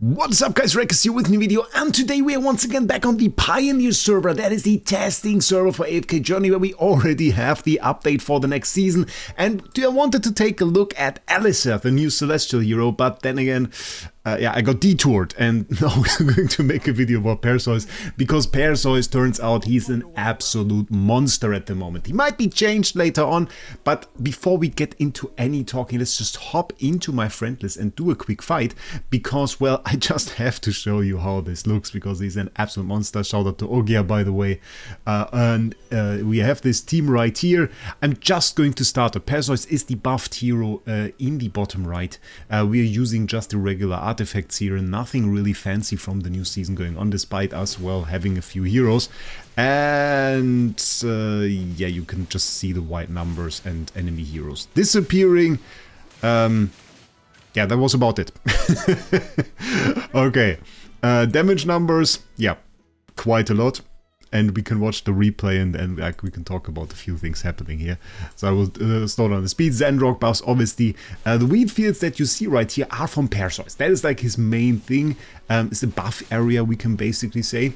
What's up guys, Wraec is here with a new video, and today we are once again back on the Pioneer server. That is the testing server for AFK Journey, where we already have the update for the next season. And I wanted to take a look at Alistair, the new Celestial hero, but then again, I got detoured, and now we're going to make a video about Perseus, because Perseus turns out he's an absolute monster at the moment. He might be changed later on, but before we get into any talking, let's just hop into my friend list and do a quick fight, because, well, I just have to show you how this looks, because he's an absolute monster. Shout out to Ogia, by the way. We have this team right here. I'm just going to start. Perseus is the buffed hero in the bottom right. We are using just the regular artifacts here, and nothing really fancy from the new season going on, despite us, well, having a few heroes. And yeah, you can just see the white numbers and enemy heroes disappearing. Yeah, that was about it. Okay, damage numbers, yeah, quite a lot. And we can watch the replay and like, we can talk about a few things happening here. So I will start on the speed. Zandrok buffs, obviously. The wheat fields that you see right here are from Perseus. That is like his main thing. It's the buff area, we can basically say.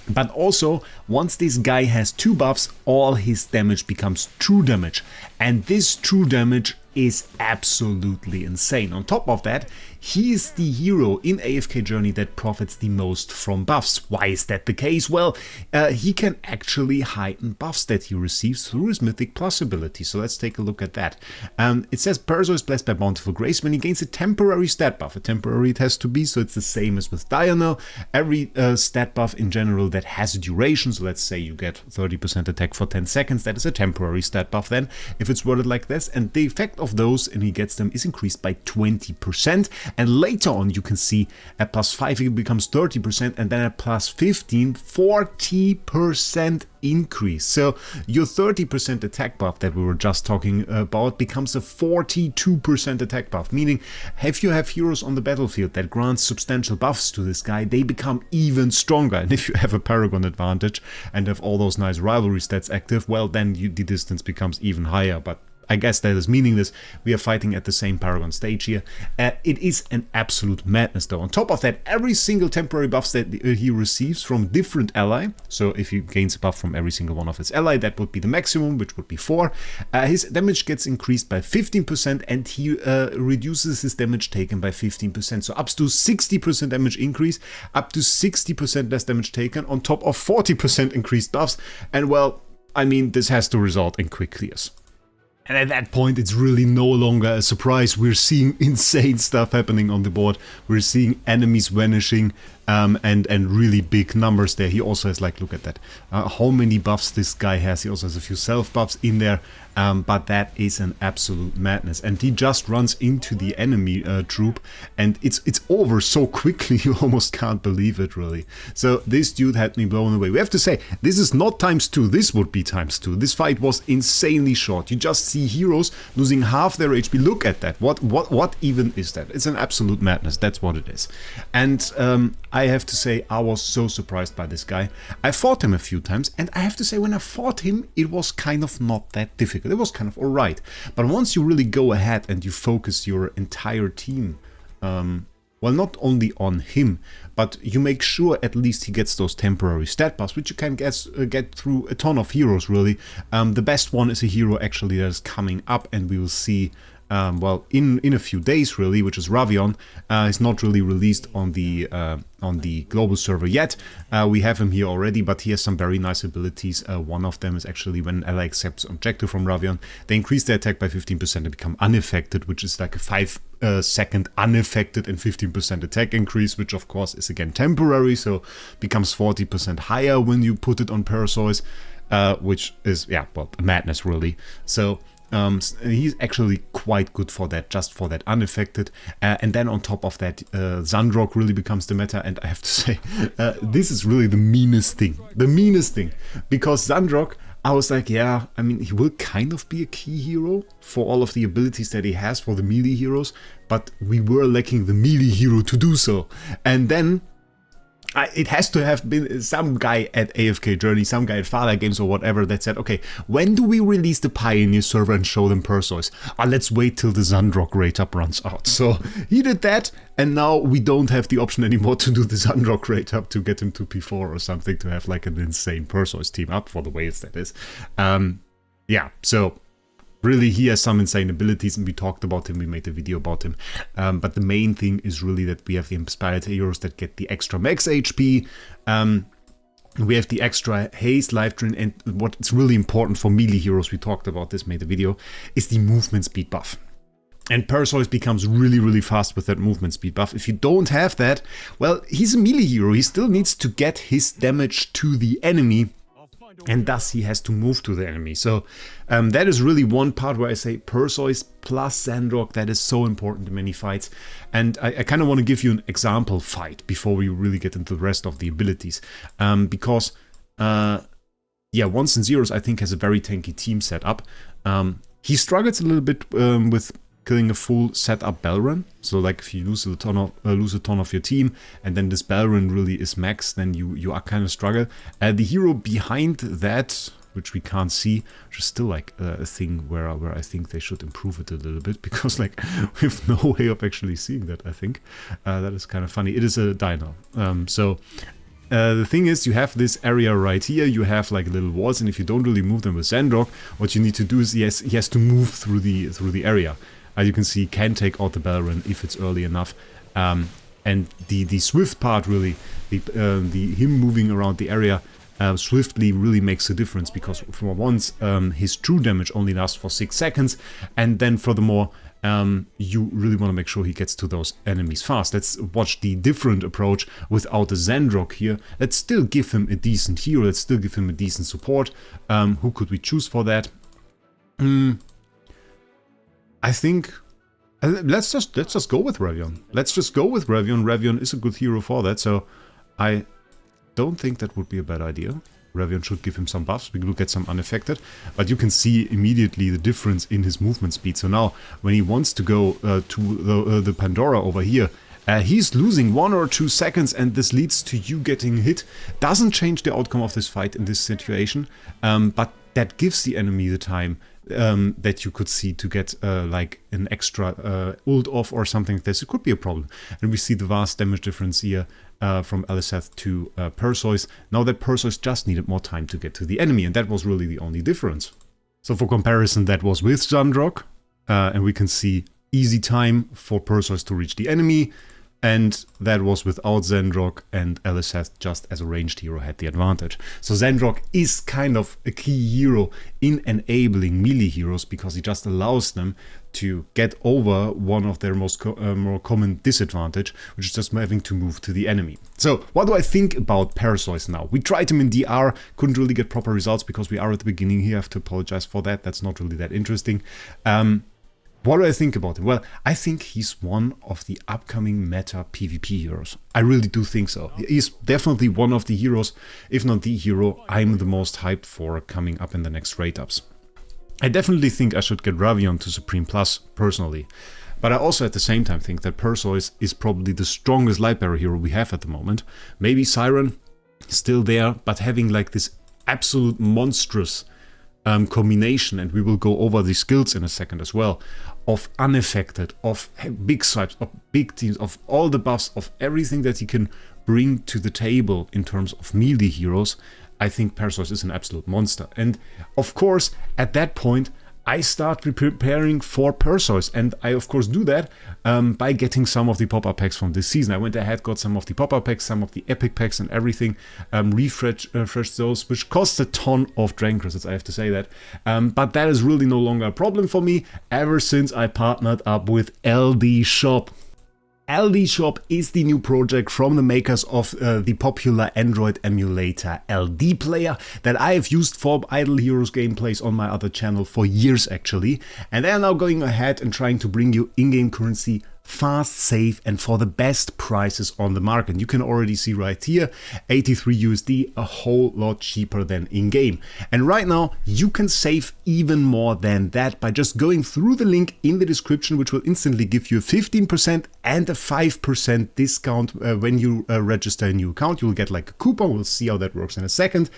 But also, once this guy has 2 buffs, all his damage becomes true damage. And this true damage is absolutely insane. On top of that, he is the hero in AFK Journey that profits the most from buffs. Why is that the case? Well, he can actually heighten buffs that he receives through his Mythic Plus ability. So let's take a look at that. It says Perseus blessed by bountiful grace when he gains a temporary stat buff. A temporary it has to be, so it's the same as with Diurnal. Every stat buff in general that has a duration, so let's say you get 30% attack for 10 seconds, that is a temporary stat buff then, if it's worded like this. And the effect of those, and he gets them, is increased by 20%. And later on you can see at plus 5 it becomes 30%, and then at plus 15, 40% increase. So your 30% attack buff that we were just talking about becomes a 42% attack buff, meaning if you have heroes on the battlefield that grants substantial buffs to this guy, they become even stronger. And if you have a Paragon advantage and have all those nice rivalry stats active, well, then the distance becomes even higher. But I guess that is meaningless. We are fighting at the same Paragon stage here. It is an absolute madness though. On top of that, every single temporary buffs that he receives from different ally, so if he gains a buff from every single one of his ally, that would be the maximum, which would be 4. His damage gets increased by 15%, and he reduces his damage taken by 15%. So up to 60% damage increase, up to 60% less damage taken, on top of 40% increased buffs. And well, I mean, this has to result in quick clears. And at that point, it's really no longer a surprise. We're seeing insane stuff happening on the board. We're seeing enemies vanishing, and really big numbers there. He also has, like, look at that. How many buffs this guy has. He also has a few self buffs in there. But that is an absolute madness. And he just runs into the enemy troop, and it's over so quickly you almost can't believe it, really. So this dude had me blown away. We have to say, this is not ×2, this would be ×2. This fight was insanely short. You just see heroes losing half their HP. Look at that. What even is that? It's an absolute madness. That's what it is. And I have to say, I was so surprised by this guy. I fought him a few times, and I have to say, when I fought him, it was kind of not that difficult. It was kind of alright. But once you really go ahead and you focus your entire team, well, not only on him, but you make sure at least he gets those temporary stat buffs, which you can get through a ton of heroes, really. The best one is a hero actually that is coming up, and we will see well, in a few days, really, which is Ravion. It's not really released on the global server yet. We have him here already, but he has some very nice abilities. One of them is actually when ally accepts objective from Ravion, they increase their attack by 15% and become unaffected, which is like a 5-second unaffected and 15% attack increase, which of course is again temporary, so becomes 40% higher when you put it on Perseus, which is, yeah, well, madness, really. So he's actually quite good for that, just for that unaffected. And then on top of that, Zandrok really becomes the meta. And I have to say, this is really the meanest thing. The meanest thing. Because Zandrok, I was like, yeah, I mean, he will kind of be a key hero for all of the abilities that he has for the melee heroes. But we were lacking the melee hero to do so. And then It has to have been some guy at AFK Journey, some guy at Father Games or whatever that said, okay, when do we release the Pioneer server and show them Perseus? Let's wait till the Zandrok rate up runs out. So he did that, and now we don't have the option anymore to do the Zandrok rate up to get him to P4 or something, to have like an insane Perseus team up for the whales that is. Yeah, so really, he has some insane abilities, and we talked about him, we made a video about him. But the main thing is really that we have the inspired heroes that get the extra max HP. We have the extra haste, life drain, and what's really important for melee heroes, we talked about this, made a video, is the movement speed buff. And Perseus becomes really, really fast with that movement speed buff. If you don't have that, well, he's a melee hero. He still needs to get his damage to the enemy, and thus he has to move to the enemy. So that is really one part where I say Perseus plus Zandrok, that is so important in many fights. And I kind of want to give you an example fight before we really get into the rest of the abilities. Because, yeah, Ones and Zeros I think has a very tanky team setup. He struggles a little bit with killing a full setup Belrun. So like if you lose a ton of your team and then this Belrun really is max, then you are kind of struggle. The hero behind that, which we can't see, which is still like a thing where I think they should improve it a little bit, because like we have no way of actually seeing that, I think. That is kind of funny. It is a dino. The thing is, you have this area right here, you have like little walls, and if you don't really move them with Zandrok, what you need to do is he has to move through the area. As you can see, can take out the Belrun if it's early enough. And the swift part really, him moving around the area swiftly really makes a difference, because for once his true damage only lasts for 6 seconds, and then furthermore you really want to make sure he gets to those enemies fast. Let's watch the different approach without the Zandrok here. Let's still give him a decent hero, let's still give him a decent support. Who could we choose for that? I think let's just go with Revion. Let's just go with Revion. Revion is a good hero for that, so I don't think that would be a bad idea. Revion should give him some buffs. We will get some unaffected, but you can see immediately the difference in his movement speed. So now, when he wants to go to the Pandora over here, he's losing 1 or 2 seconds, and this leads to you getting hit. Doesn't change the outcome of this fight in this situation, but that gives the enemy the time that you could see to get like an extra ult off or something like this. It could be a problem. And we see the vast damage difference here from Eliseth to Perseus. Now that Perseus just needed more time to get to the enemy, and that was really the only difference. So for comparison, that was with Zandrok, and we can see easy time for Perseus to reach the enemy, and that was without Zandrok, and Eliseth just as a ranged hero had the advantage. So Zandrok is kind of a key hero in enabling melee heroes, because he just allows them to get over one of their more common disadvantage, which is just having to move to the enemy. So what do I think about Perseus now? We tried him in DR, couldn't really get proper results because we are at the beginning here. I have to apologize for that. That's not really that interesting. What do I think about him? Well, I think he's one of the upcoming meta PvP heroes. I really do think so. He's definitely one of the heroes, if not the hero, I'm the most hyped for coming up in the next rate ups. I definitely think I should get Revion to Supreme Plus, personally. But I also at the same time think that Perseus is probably the strongest Lightbearer hero we have at the moment. Maybe Siren, still there, but having like this absolute monstrous combination, and we will go over the skills in a second as well, of unaffected, of big swipes, of big teams, of all the buffs, of everything that he can bring to the table in terms of melee heroes. I think Perseus is an absolute monster. And of course, at that point, I start preparing for Perseus, and I of course do that by getting some of the pop-up packs from this season. I went ahead, got some of the pop-up packs, some of the epic packs and everything, refreshed those, which cost a ton of Dragon Crystals, I have to say that. But that is really no longer a problem for me ever since I partnered up with LDShop. LDShop is the new project from the makers of the popular Android emulator LD Player that I have used for Idle Heroes gameplays on my other channel for years actually, and they are now going ahead and trying to bring you in-game currency fast, safe, and for the best prices on the market. You can already see right here, 83 USD, a whole lot cheaper than in-game. And right now, you can save even more than that by just going through the link in the description, which will instantly give you a 15% and a 5% discount when you register a new account. You will get like a coupon. We'll see how that works in a second.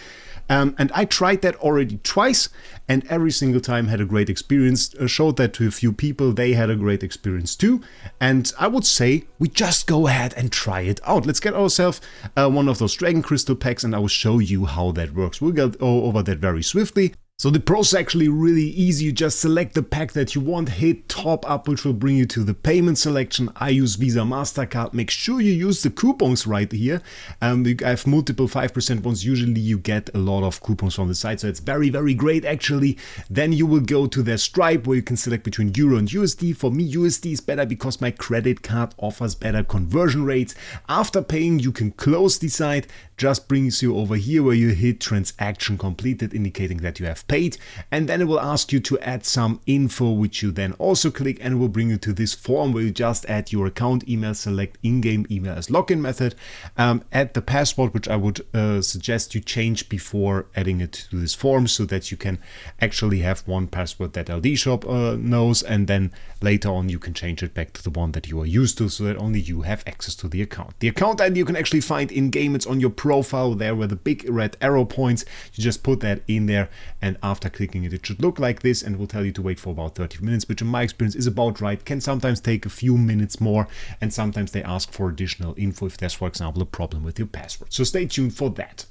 And I tried that already twice, and every single time had a great experience. Showed that to a few people, they had a great experience too. And I would say we just go ahead and try it out. Let's get ourselves one of those Dragon Crystal packs, and I will show you how that works. We'll get over that very swiftly. So the process is actually really easy. You just select the pack that you want, hit top up, which will bring you to the payment selection. I use Visa, MasterCard. Make sure you use the coupons right here. I have multiple 5% ones. Usually you get a lot of coupons from the site, so it's very, very great actually. Then you will go to their Stripe where you can select between Euro and USD. For me, USD is better because my credit card offers better conversion rates. After paying, you can close the site. Just brings you over here where you hit transaction completed, indicating that you have paid, and then it will ask you to add some info, which you then also click, and it will bring you to this form where you just add your account email, select in-game email as login method, add the password, which I would suggest you change before adding it to this form, so that you can actually have one password that LDShop knows, and then later on you can change it back to the one that you are used to, so that only you have access to the account. The account ID you can actually find in-game. It's on your profile there where the big red arrow points. You just put that in there, and after clicking it, it should look like this, and will tell you to wait for about 30 minutes, which in my experience is about right. Can sometimes take a few minutes more, and sometimes they ask for additional info if there's, for example, a problem with your password. So stay tuned for that.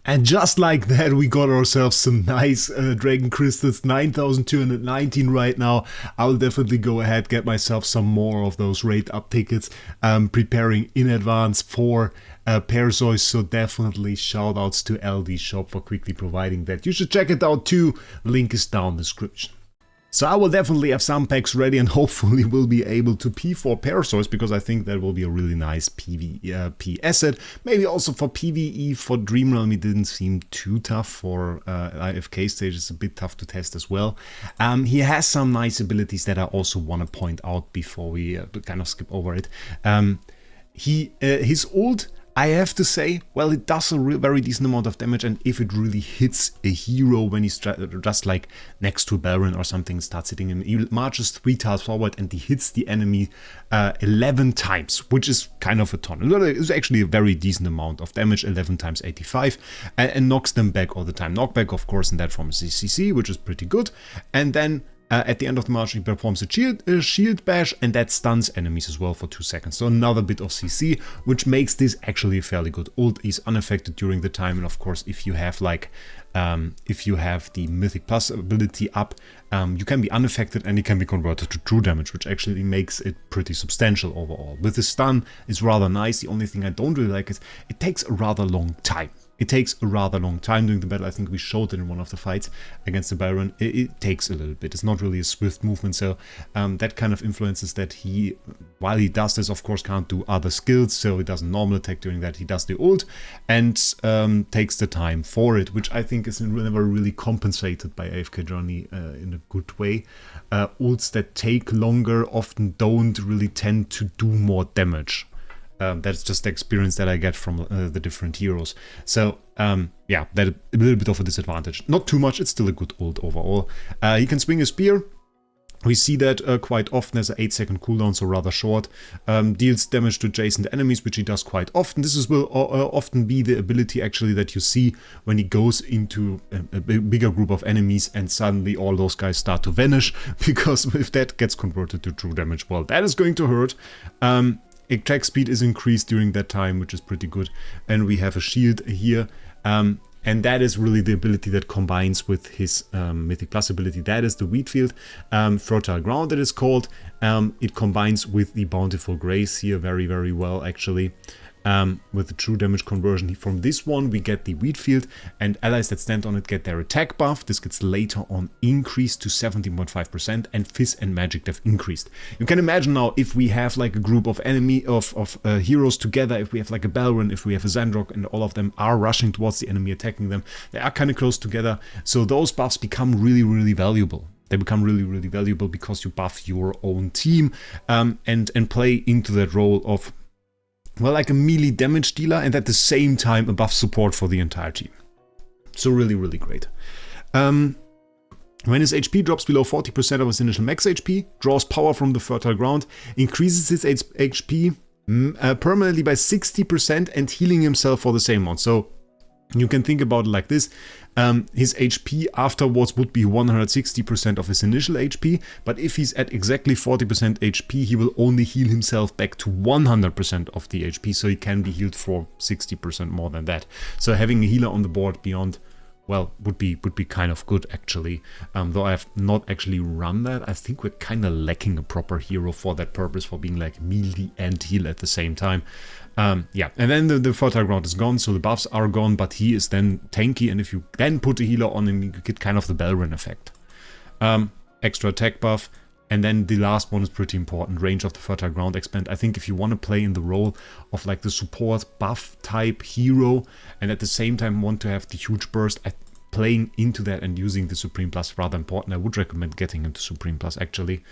And just like that, we got ourselves some nice Dragon Crystals, 9,219 right now. I'll definitely go ahead, get myself some more of those rate up tickets, preparing in advance for Perseus, so definitely shout outs to LDShop for quickly providing that. You should check it out too, link is down in the description. So I will definitely have some packs ready, and hopefully will be able to P4 Perseus, because I think that will be a really nice PvP asset. Maybe also for PvE. For Dream Realm it didn't seem too tough. For AFK stage it's a bit tough to test as well. He has some nice abilities that I also want to point out before we kind of skip over it. His ult, I have to say, well, it does a very decent amount of damage, and if it really hits a hero when he's just like next to a Baron or something, starts hitting him, he marches 3 tiles forward and he hits the enemy 11 times, which is kind of a ton. It's actually a very decent amount of damage, 11 times 85, and knocks them back all the time. Knockback, of course, in that form is CC, which is pretty good, and then at the end of the march, he performs a shield bash, and that stuns enemies as well for 2 seconds. So another bit of CC, which makes this actually a fairly good ult. He's unaffected during the time, and of course, if you have like, if you have the Mythic Plus ability up, you can be unaffected, and it can be converted to true damage, which actually makes it pretty substantial overall. With the stun, it's rather nice. The only thing I don't really like is it takes a rather long time. It takes a rather long time during the battle. I think we showed it in one of the fights against the Baron. It takes a little bit. It's not really a swift movement, so that kind of influences that he, while he does this, of course, can't do other skills, so he does a normal attack during that. He does the ult and takes the time for it, which I think is never really compensated by AFK Journey in a good way. Ults that take longer often don't really tend to do more damage. That's just the experience that I get from the different heroes. So yeah, that a little bit of a disadvantage. Not too much, it's still a good ult overall. He can swing a spear. We see that quite often as an 8-second cooldown, so rather short. Deals damage to adjacent enemies, which he does quite often. This will often be the ability actually that you see when he goes into a bigger group of enemies and suddenly all those guys start to vanish, because if that gets converted to true damage, well, that is going to hurt. Attack speed is increased during that time, which is pretty good. And we have a shield here. And that is really the ability that combines with his Mythic Plus ability. That is the Wheat Field. Fertile Ground, it is called. It combines with the Bountiful Grace here very, very well, actually. With the true damage conversion from this one, we get the Wheat Field, and allies that stand on it get their attack buff. This gets later on increased to 17.5%, and Fizz and Magic Death increased. You can imagine now, if we have like a group of heroes together, if we have like a Baron, if we have a Zandrok, and all of them are rushing towards the enemy, attacking them, they are kind of close together, so those buffs become really, really valuable. They become really, really valuable because you buff your own team and play into that role of, well, like a melee damage dealer and at the same time a buff support for the entire team. So really, really great. When his HP drops below 40% of his initial max HP, draws power from the fertile ground, increases his HP permanently by 60% and healing himself for the same amount. So you can think about it like this. His HP afterwards would be 160% of his initial HP, but if he's at exactly 40% HP, he will only heal himself back to 100% of the HP, so he can be healed for 60% more than that. So having a healer on the board beyond, well, would be kind of good actually. Though I have not actually run that. I think we're kind of lacking a proper hero for that purpose, for being like melee and heal at the same time. Yeah, and then the fertile ground is gone, so the buffs are gone, but he is then tanky, and if you then put a healer on him, you get kind of the Belrin effect. Extra attack buff, and then the last one is pretty important, range of the fertile ground expand. I think if you want to play in the role of like the support buff type hero, and at the same time want to have the huge burst, playing into that and using the Supreme Plus rather important. I would recommend getting into Supreme Plus actually,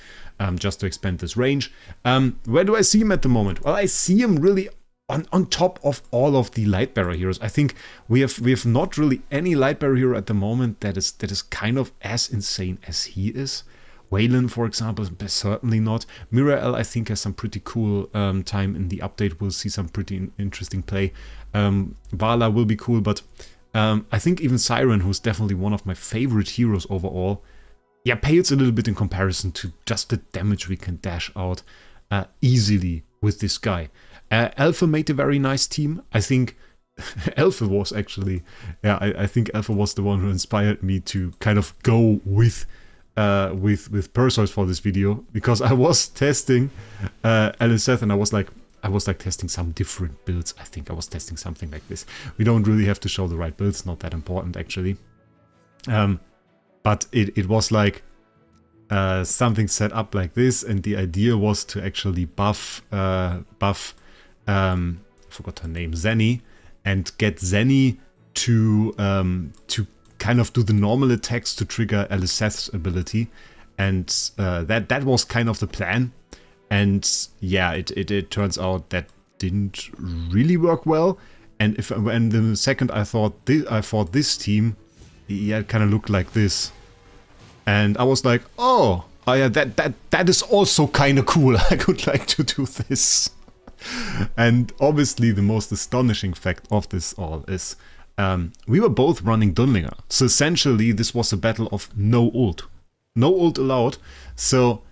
just to expand this range. Where do I see him at the moment? Well, I see him really on top of all of the Lightbearer heroes. I think we have not really any Lightbearer hero at the moment that is kind of as insane as he is. Wayland, for example, is certainly not. Mirael, I think, has some pretty cool time in the update. We'll see some pretty interesting play. Vala will be cool, but I think even Siren, who's definitely one of my favorite heroes overall, yeah, pales a little bit in comparison to just the damage we can dash out easily with this guy. Alpha made a very nice team. I think Alpha was actually, yeah, I think Alpha was the one who inspired me to kind of go with Perseus for this video, because I was testing LSF and I was like testing some different builds. I think I was testing something like this. We don't really have to show the right builds, not that important actually. But it was like something set up like this, and the idea was to actually buff I forgot her name, Zenny, and get Zenny to kind of do the normal attacks to trigger Eliseth's ability, and that was kind of the plan. And yeah, it turns out that didn't really work well. And the second I thought this team, yeah, it kind of looked like this, and I was like, oh yeah, that is also kind of cool. I would like to do this. And obviously the most astonishing fact of this all is we were both running Dunlingr. So essentially this was a battle of no ult. No ult allowed. So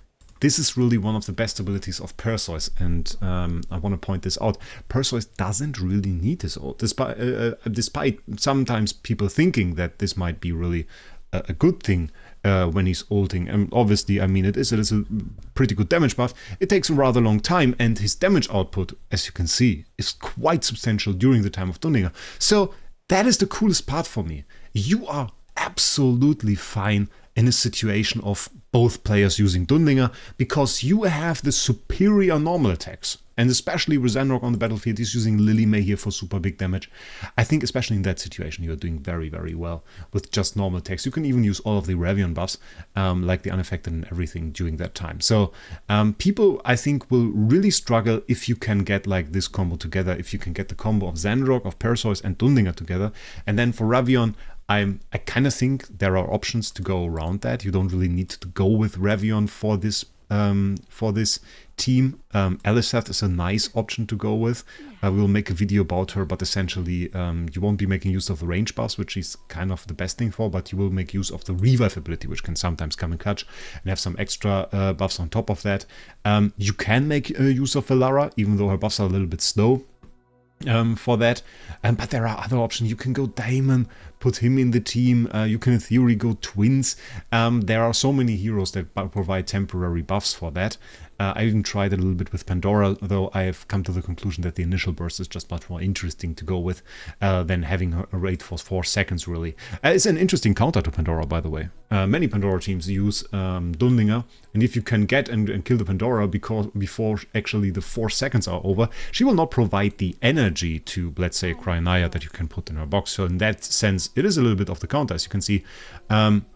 this is really one of the best abilities of Perseus, and I want to point this out. Perseus doesn't really need his ult, despite sometimes people thinking that this might be really a good thing when he's ulting. And obviously, I mean, it is a pretty good damage buff. It takes a rather long time, and his damage output, as you can see, is quite substantial during the time of Dunlingr. So that is the coolest part for me. You are absolutely fine in a situation of both players using Dunlingr, because you have the superior normal attacks. And especially with Zandrok on the battlefield, he's using Lily May here for super big damage. I think especially in that situation, you're doing very, very well with just normal attacks. You can even use all of the Ravion buffs, like the unaffected and everything during that time. So people, I think, will really struggle if you can get like this combo together, if you can get the combo of Zandrok, of Perseus and Dunlingr together. And then for Ravion, I kind of think there are options to go around that. You don't really need to go with Ravion for this team. Eliseth is a nice option to go with. We'll make a video about her, but essentially you won't be making use of the range buffs, which is kind of the best thing for, but you will make use of the revive ability, which can sometimes come in clutch, and have some extra buffs on top of that. You can make use of Velara, even though her buffs are a little bit slow for that. But there are other options. You can go Daemon, put him in the team. You can in theory go Twins. There are so many heroes that provide temporary buffs for that. I even tried a little bit with Pandora, though I have come to the conclusion that the initial burst is just much more interesting to go with than having a rate for 4 seconds, really. It's an interesting counter to Pandora, by the way. Many Pandora teams use Dunlingr, and if you can get and kill the Pandora before actually the 4 seconds are over, she will not provide the energy to, let's say, Cryonaya that you can put in her box. So in that sense, it is a little bit of the counter, as you can see.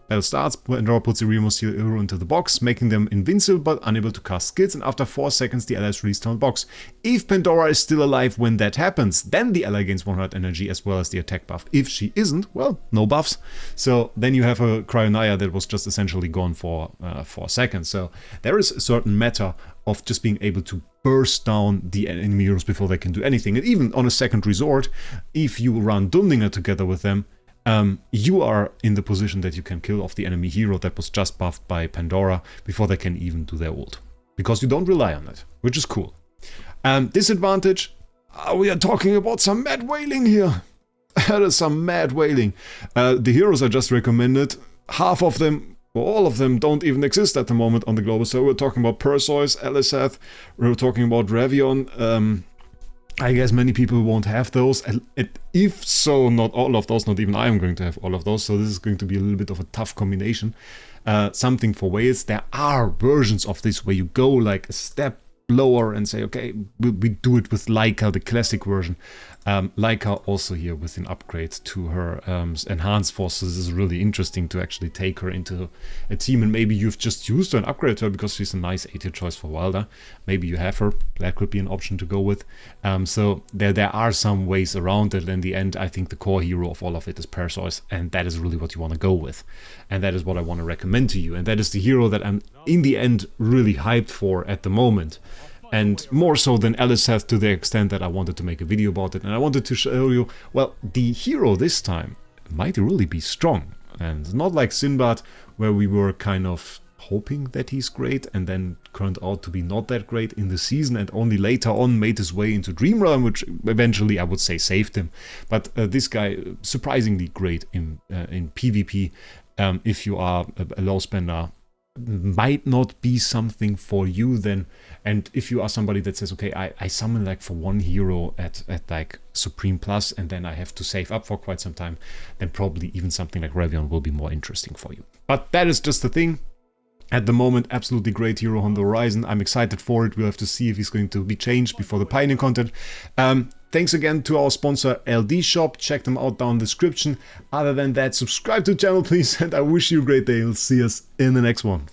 Battle starts, Pandora puts the remote hero into the box, making them invincible but unable to cast skills, and after 4 seconds the ally is released from the box. If Pandora is still alive when that happens, then the ally gains 100 energy as well as the attack buff. If she isn't, well, no buffs. So then you have a Cryonaya that was just essentially gone for 4 seconds. So there is a certain meta of just being able to burst down the enemy heroes before they can do anything. And even on a second resort, if you run Dunlingr together with them, you are in the position that you can kill off the enemy hero that was just buffed by Pandora before they can even do their ult. Because you don't rely on it, which is cool. Disadvantage, we are talking about some mad wailing here. That is some mad wailing. The heroes I just recommended, half of them, or all of them, don't even exist at the moment on the global. So we're talking about Perseus, Eliseth, we're talking about Revion. I guess many people won't have those. If so, not all of those, not even I am going to have all of those. So this is going to be a little bit of a tough combination. Something for Wales. There are versions of this where you go like a step lower and say, okay, we do it with Leica, the classic version. Leica also here with an upgrade to her enhanced forces is really interesting to actually take her into a team, and maybe you've just used her and upgraded her because she's a nice AT choice for Wilder. Maybe you have her, that could be an option to go with. So there are some ways around it. In the end, I think the core hero of all of it is Perseus, and that is really what you want to go with. And that is what I want to recommend to you. And that is the hero that I'm, in the end, really hyped for at the moment. And more so than Eliseth, to the extent that I wanted to make a video about it. And I wanted to show you, well, the hero this time might really be strong. And not like Sinbad, where we were kind of hoping that he's great and then turned out to be not that great in the season and only later on made his way into Dream Realm, which eventually I would say saved him. But this guy, surprisingly great in PvP. If you are a low spender, might not be something for you then. And if you are somebody that says, okay, I summon like for one hero at like Supreme Plus and then I have to save up for quite some time, then probably even something like Revion will be more interesting for you. But that is just the thing. At the moment, absolutely great hero on the horizon. I'm excited for it. We'll have to see if he's going to be changed before the Pioneer content. Thanks again to our sponsor LDShop. Check them out down in the description. Other than that, subscribe to the channel please, and I wish you a great day. We'll see us in the next one.